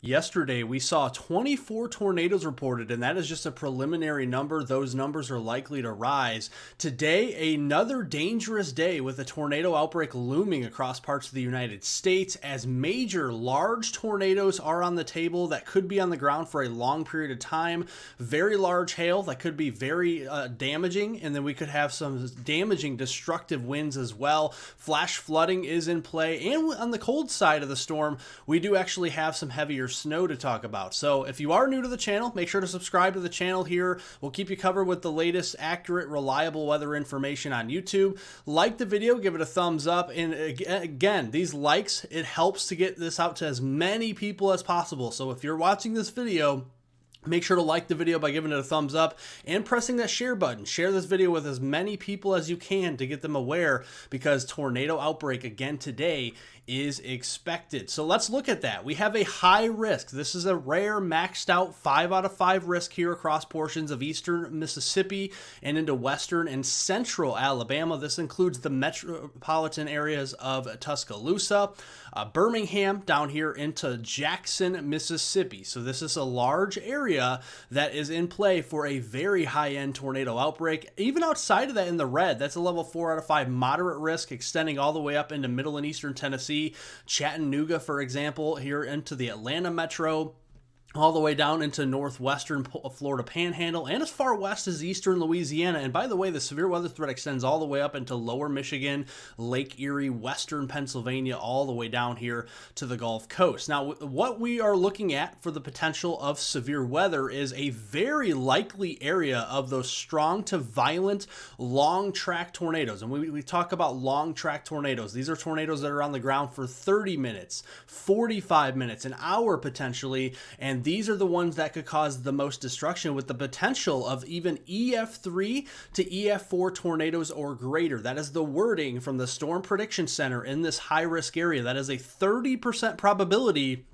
Yesterday, we saw 24 tornadoes reported, and that is just a preliminary number. Those numbers are likely to rise. Today, another dangerous day with a tornado outbreak looming across parts of the United States as major, large tornadoes are on the table that could be on the ground for a long period of time. Very large hail that could be very damaging, and then we could have some damaging, destructive winds as well. Flash flooding is in play, and on the cold side of the storm, we do actually have some heavier snow to talk about. So if you are new to the channel, make sure to subscribe to the channel here. We'll keep you covered with the latest accurate, reliable weather information on YouTube. Like the video, give it a thumbs up. And again, these likes, it helps to get this out to as many people as possible. So if you're watching this video, make sure to like the video by giving it a thumbs up and pressing that share button. Share this video with as many people as you can to get them aware, because tornado outbreak again today is expected. So let's look at that. We have a high risk. This is a rare maxed out 5 out of 5 risk here across portions of eastern Mississippi and into western and central Alabama. This includes the metropolitan areas of Tuscaloosa, Birmingham, down here into Jackson, Mississippi. So this is a large area that is in play for a very high-end tornado outbreak. Even outside of that in the red, that's a level 4 out of 5 moderate risk, extending all the way up into middle and eastern Tennessee, Chattanooga, for example, here into the Atlanta metro, all the way down into northwestern Florida Panhandle, and as far west as eastern Louisiana. And by the way, the severe weather threat extends all the way up into lower Michigan, Lake Erie, western Pennsylvania, all the way down here to the Gulf Coast. Now, what we are looking at for the potential of severe weather is a very likely area of those strong to violent long track tornadoes. And we talk about long track tornadoes. These are tornadoes that are on the ground for 30 minutes, 45 minutes, an hour potentially, and these are the ones that could cause the most destruction, with the potential of even EF3 to EF4 tornadoes or greater. That is the wording from the Storm Prediction Center in this high-risk area. That is a 30% probability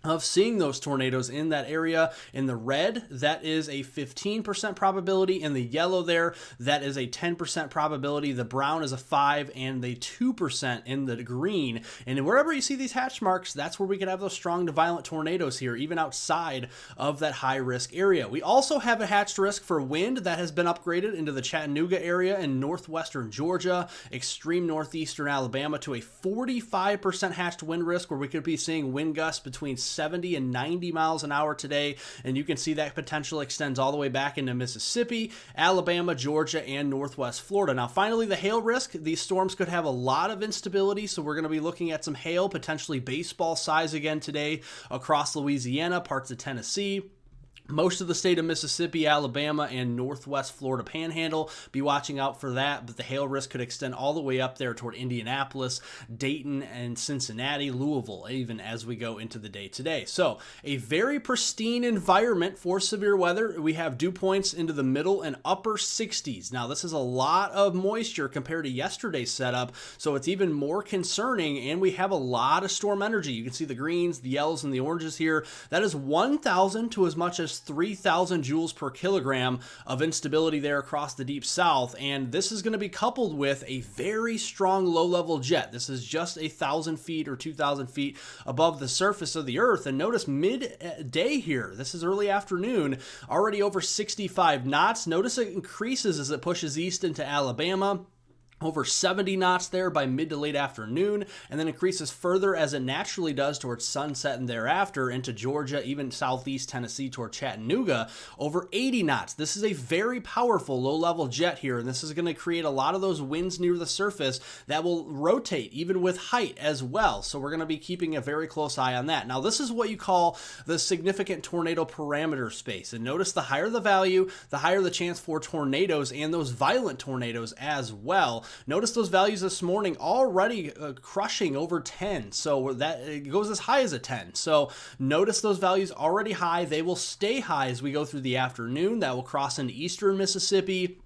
of seeing those tornadoes in that area. In the red, that is a 15% probability. In the yellow there, that is a 10% probability. The brown is a 5%, and the 2% in the green. And wherever you see these hatch marks, that's where we could have those strong to violent tornadoes here, even outside of that high risk area. We also have a hatched risk for wind that has been upgraded into the Chattanooga area in northwestern Georgia, extreme northeastern Alabama, to a 45% hatched wind risk, where we could be seeing wind gusts between 70 and 90 miles an hour today. And you can see that potential extends all the way back into Mississippi, Alabama, Georgia, and northwest Florida. Now, finally, the hail risk. These storms could have a lot of instability, so we're going to be looking at some hail, potentially baseball size again today across Louisiana, parts of Tennessee, most of the state of Mississippi, Alabama, and northwest Florida Panhandle. Be watching out for that, but the hail risk could extend all the way up there toward Indianapolis, Dayton, and Cincinnati, Louisville, even as we go into the day today. So a very pristine environment for severe weather. We have dew points into the middle and upper 60s. Now, this is a lot of moisture compared to yesterday's setup, so it's even more concerning, and we have a lot of storm energy. You can see the greens, the yellows, and the oranges here. That is 1,000 to as much as 3,000 joules per kilogram of instability there across the deep south. And this is going to be coupled with a very strong low-level jet. This is just 1,000 feet or 2,000 feet above the surface of the earth. And notice midday here, this is early afternoon, already over 65 knots. Notice it increases as it pushes east into Alabama. Over 70 knots there by mid to late afternoon, and then increases further as it naturally does towards sunset and thereafter into Georgia, even southeast Tennessee toward Chattanooga, over 80 knots. This is a very powerful low-level jet here, and this is going to create a lot of those winds near the surface that will rotate even with height as well. So we're going to be keeping a very close eye on that. Now, this is what you call the significant tornado parameter space, and notice the higher the value, the higher the chance for tornadoes, and those violent tornadoes as well. Notice those values this morning already crushing over 10, so that it goes as high as a 10. So notice those values already high. They will stay high as we go through the afternoon. That will cross into eastern Mississippi,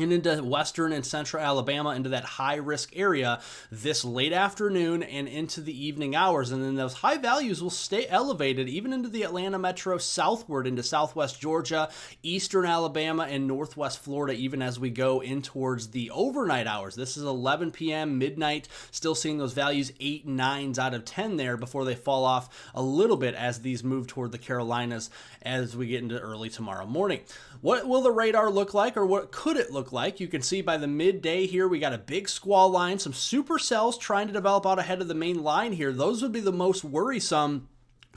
and into western and central Alabama, into that high risk area this late afternoon and into the evening hours. And then those high values will stay elevated even into the Atlanta metro, southward into southwest Georgia, eastern Alabama, and northwest Florida, even as we go in towards the overnight hours. This is 11 p.m., midnight, still seeing those values 8 and 9s out of 10 there before they fall off a little bit as these move toward the Carolinas as we get into early tomorrow morning. What will the radar look like, or what could it look like? You can see by the midday here, we got a big squall line, some supercells trying to develop out ahead of the main line here. Those would be the most worrisome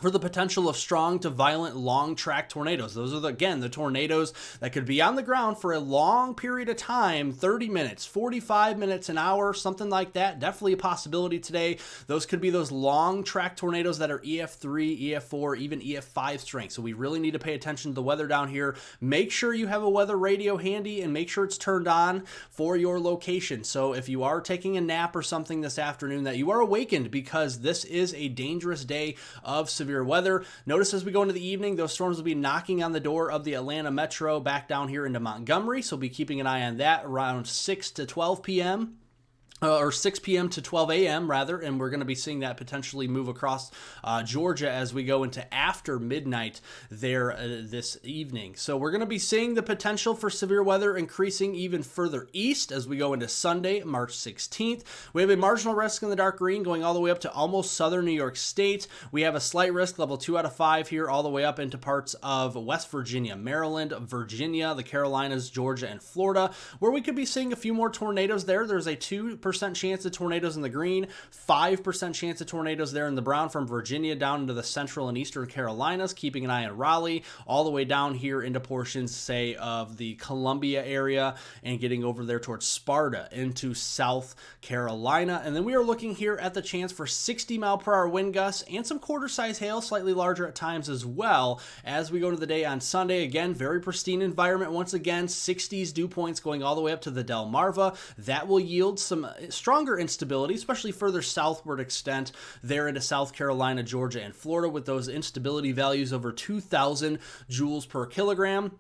for the potential of strong to violent long track tornadoes. Those are, again, the tornadoes that could be on the ground for a long period of time, 30 minutes, 45 minutes, an hour, something like that. Definitely a possibility today. Those could be those long track tornadoes that are EF3, EF4, even EF5 strength. So we really need to pay attention to the weather down here. Make sure you have a weather radio handy and make sure it's turned on for your location. So if you are taking a nap or something this afternoon, that you are awakened, because this is a dangerous day of severe weather. Notice as we go into the evening, those storms will be knocking on the door of the Atlanta metro back down here into Montgomery. So be keeping an eye on that around 6 to 12 p.m. Or 6 p.m. to 12 a.m. rather, and we're going to be seeing that potentially move across Georgia as we go into after midnight there this evening. So we're going to be seeing the potential for severe weather increasing even further east as we go into Sunday, March 16th. We have a marginal risk in the dark green going all the way up to almost southern New York State. We have a slight risk, level 2 out of 5 here, all the way up into parts of West Virginia, Maryland, Virginia, the Carolinas, Georgia, and Florida, where we could be seeing a few more tornadoes there. There's a 2% chance of tornadoes in the green, 5% chance of tornadoes there in the brown from Virginia down into the central and eastern Carolinas, keeping an eye on Raleigh, all the way down here into portions, say, of the Columbia area and getting over there towards Sparta into South Carolina. And then we are looking here at the chance for 60 mile per hour wind gusts and some quarter-size hail, slightly larger at times as well, as we go to the day on Sunday. Again, very pristine environment once again, 60s dew points going all the way up to the Delmarva. That will yield some stronger instability, especially further southward extent there into South Carolina, Georgia, and Florida, with those instability values over 2,000 joules per kilogram.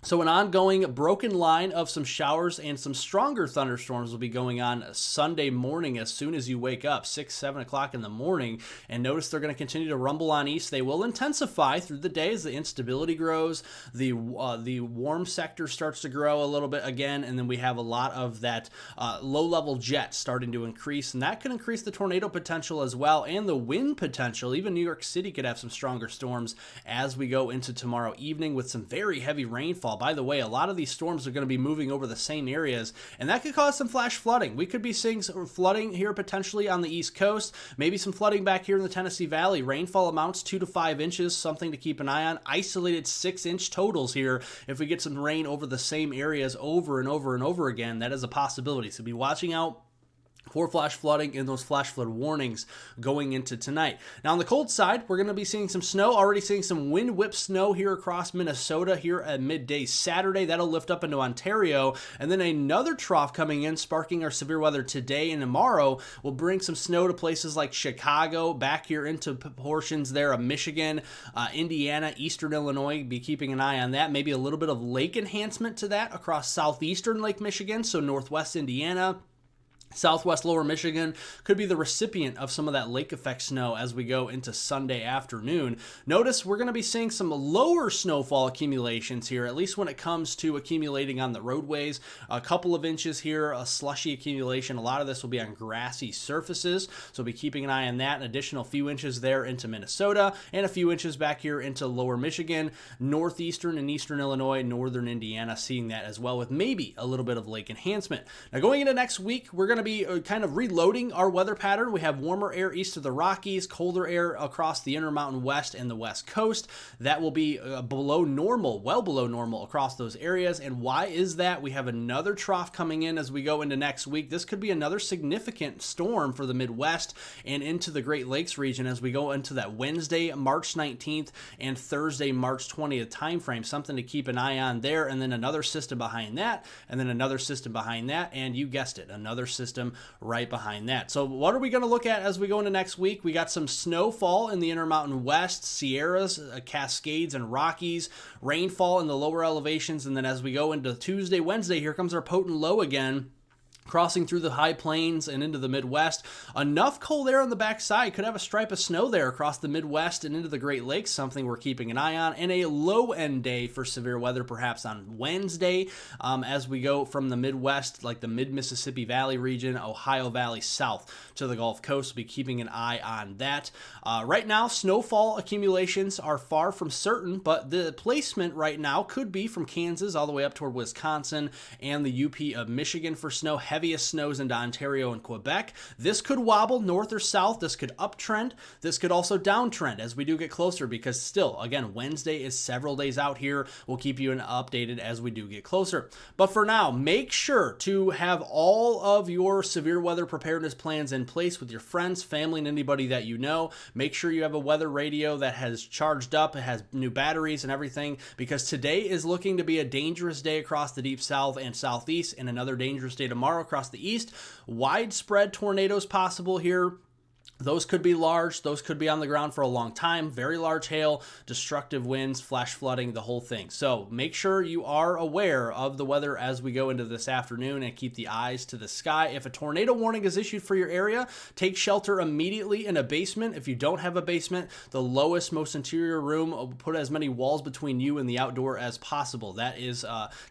So an ongoing broken line of some showers and some stronger thunderstorms will be going on Sunday morning as soon as you wake up, 6, 7 o'clock in the morning. And notice they're going to continue to rumble on east. They will intensify through the day as the instability grows. The warm sector starts to grow a little bit again, and then we have a lot of that low-level jet starting to increase, and that can increase the tornado potential as well, and the wind potential. Even New York City could have some stronger storms as we go into tomorrow evening with some very heavy rainfall. By the way, a lot of these storms are going to be moving over the same areas, and that could cause some flash flooding. We could be seeing some flooding here potentially on the East Coast, maybe some flooding back here in the Tennessee Valley. Rainfall amounts 2 to 5 inches, something to keep an eye on. Isolated 6-inch totals here. If we get some rain over the same areas over and over and over again, that is a possibility. So be watching out for flash flooding and those flash flood warnings going into tonight. Now on the cold side, we're going to be seeing some snow, already seeing some wind whip snow here across Minnesota here at midday Saturday. That'll lift up into Ontario, and then another trough coming in, sparking our severe weather today and tomorrow will bring some snow to places like Chicago, back here into portions there of Michigan, Indiana, eastern Illinois. Be keeping an eye on that. Maybe a little bit of lake enhancement to that across southeastern Lake Michigan, so northwest Indiana. Southwest Lower Michigan could be the recipient of some of that lake effect snow as we go into Sunday afternoon. Notice we're going to be seeing some lower snowfall accumulations here, at least when it comes to accumulating on the roadways. A couple of inches here, a slushy accumulation. A lot of this will be on grassy surfaces, so be keeping an eye on that. An additional few inches there into Minnesota, and a few inches back here into Lower Michigan, northeastern and eastern Illinois, northern Indiana, seeing that as well with maybe a little bit of lake enhancement. Now going into next week, we're going to be kind of reloading our weather pattern. We have warmer air east of the Rockies, colder air across the Intermountain West and the West Coast. That will be below normal, well below normal across those areas. And why is that? We have another trough coming in as we go into next week. This could be another significant storm for the Midwest and into the Great Lakes region as we go into that Wednesday, March 19th and Thursday, March 20th timeframe. Something to keep an eye on there. And then another system behind that, and then another system behind that, and you guessed it, another system system right behind that. So what are we going to look at as we go into next week? We got some snowfall in the Intermountain West, Sierras, Cascades, and Rockies, rainfall in the lower elevations, and then as we go into Tuesday, Wednesday, here comes our potent low again, crossing through the high plains and into the Midwest. Enough cold air on the backside. Could have a stripe of snow there across the Midwest and into the Great Lakes, something we're keeping an eye on. And a low-end day for severe weather perhaps on Wednesday as we go from the Midwest, like the mid-Mississippi Valley region, Ohio Valley south to the Gulf Coast. We'll be keeping an eye on that. Right now, snowfall accumulations are far from certain, but the placement right now could be from Kansas all the way up toward Wisconsin and the UP of Michigan for snow. Heaviest snows into Ontario and Quebec. This could wobble north or south. This could uptrend. This could also downtrend as we do get closer, because still, again, Wednesday is several days out here. We'll keep you updated as we do get closer. But for now, make sure to have all of your severe weather preparedness plans in place with your friends, family, and anybody that you know. Make sure you have a weather radio that has charged up, it has new batteries and everything, because today is looking to be a dangerous day across the deep south and southeast, and another dangerous day tomorrow across the east. Widespread tornadoes possible here. Those could be large. Those could be on the ground for a long time. Very large hail, destructive winds, flash flooding, the whole thing. So make sure you are aware of the weather as we go into this afternoon and keep the eyes to the sky. If a tornado warning is issued for your area, take shelter immediately in a basement. If you don't have a basement, the lowest, most interior room, put as many walls between you and the outdoor as possible. That is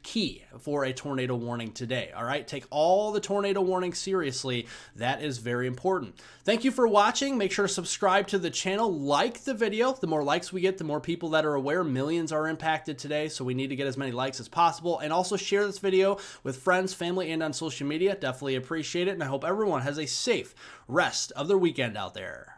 key for a tornado warning today. All right, take all the tornado warnings seriously. That is very important. Thank you for watching. Make sure to subscribe to the channel, like the video. The more likes we get, the more people that are aware. Millions are impacted today, so we need to get as many likes as possible. And also share this video with friends, family, and on social media. Definitely appreciate it, and I hope everyone has a safe rest of their weekend out there.